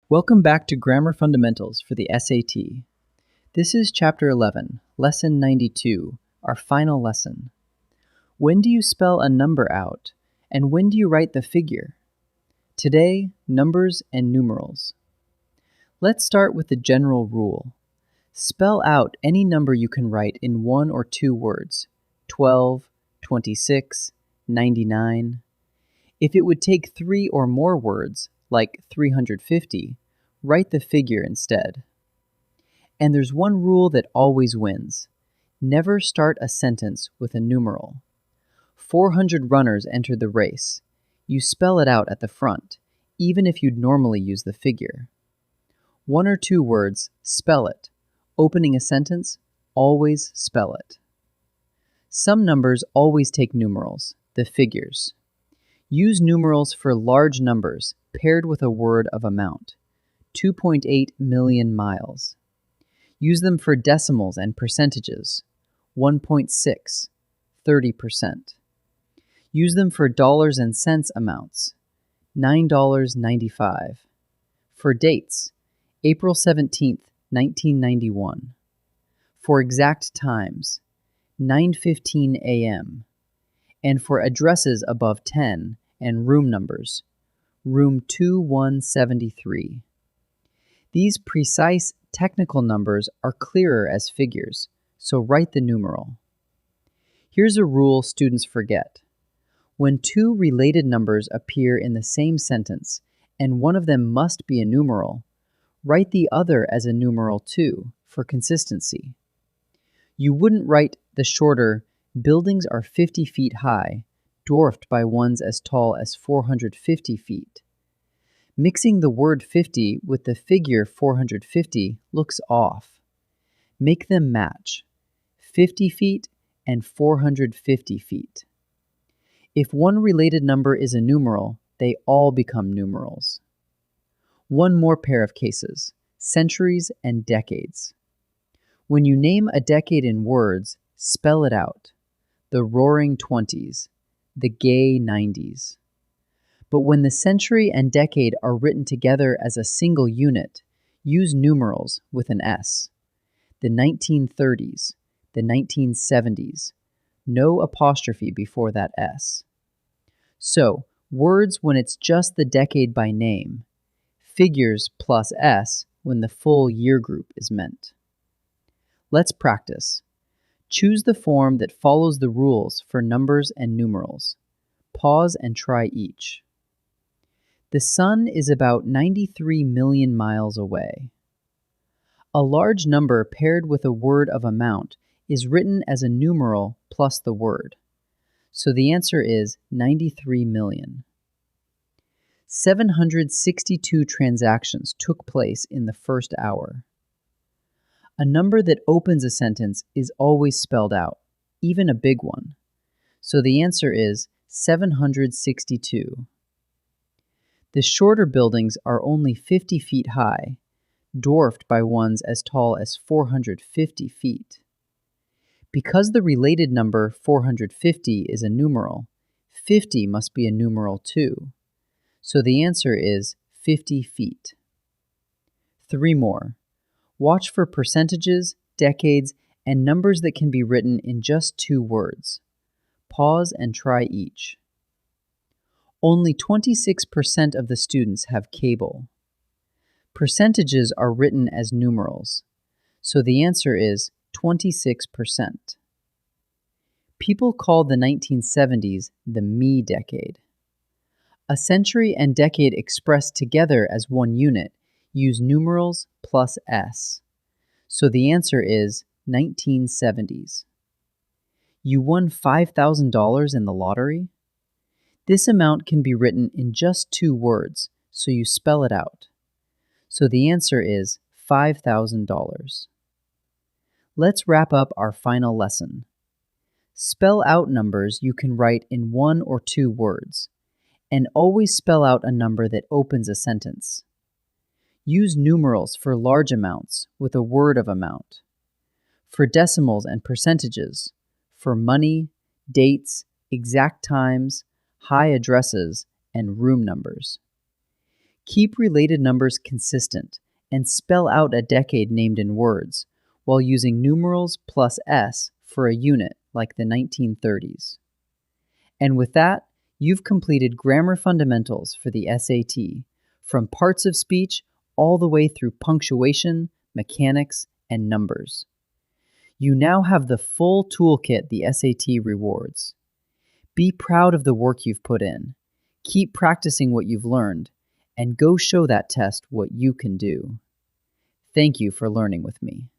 Welcome back to Grammar Fundamentals for the SAT. This is Chapter 11, Lesson 92, our final lesson. When do you spell a number out, and when do you write the figure? Today, numbers and numerals. Let's start with the general rule. Spell out any number you can write in one or two words, 12, 26, 99. If it would take three or more words, like 350, write the figure instead. And there's one rule that always wins. Never start a sentence with a numeral. 400 runners entered the race. You spell it out at the front, even if you'd normally use the figure. One or two words, spell it. Opening a sentence, always spell it. Some numbers always take numerals, the figures. Use numerals for large numbers paired with a word of amount, 2.8 million miles. Use them for decimals and percentages, 1.6, 30%. Use them for dollars and cents amounts, $9.95. For dates, April 17, 1991. For exact times, 9:15 a.m. And for addresses above 10 and room numbers, room 2173. These precise technical numbers are clearer as figures, so write the numeral. Here's a rule students forget. When two related numbers appear in the same sentence, and one of them must be a numeral, write the other as a numeral too, for consistency. You wouldn't write the shorter buildings are 50 feet high, dwarfed by ones as tall as 450 feet. Mixing the word 50 with the figure 450 looks off. Make them match, 50 feet and 450 feet. If one related number is a numeral, they all become numerals. One more pair of cases, centuries and decades. When you name a decade in words, spell it out. The roaring 20s, the gay 90s. But when the century and decade are written together as a single unit, use numerals with an S. The 1930s, the 1970s, no apostrophe before that S. So, words when it's just the decade by name, figures plus S when the full year group is meant. Let's practice. Choose the form that follows the rules for numbers and numerals. Pause and try each. The sun is about 93 million miles away. A large number paired with a word of amount is written as a numeral plus the word. So the answer is 93 million. 762 transactions took place in the first hour. A number that opens a sentence is always spelled out, even a big one. So the answer is 762. The shorter buildings are only 50 feet high, dwarfed by ones as tall as 450 feet. Because the related number 450 is a numeral, 50 must be a numeral too. So the answer is 50 feet. Three more. Watch for percentages, decades, and numbers that can be written in just two words. Pause and try each. Only 26% of the students have cable. Percentages are written as numerals, so the answer is 26%. People call the 1970s the me decade. A century and decade expressed together as one unit use numerals plus S. So the answer is 1970s. You won $5,000 in the lottery? This amount can be written in just two words, so you spell it out. So the answer is $5,000. Let's wrap up our final lesson. Spell out numbers you can write in one or two words, and always spell out a number that opens a sentence. Use numerals for large amounts with a word of amount. For decimals and percentages, for money, dates, exact times, high addresses, and room numbers. Keep related numbers consistent and spell out a decade named in words, while using numerals plus S for a unit like the 1930s. And with that, you've completed grammar fundamentals for the SAT, from parts of speech all the way through punctuation, mechanics, and numbers. You now have the full toolkit the SAT rewards. Be proud of the work you've put in. Keep practicing what you've learned, and go show that test what you can do. Thank you for learning with me.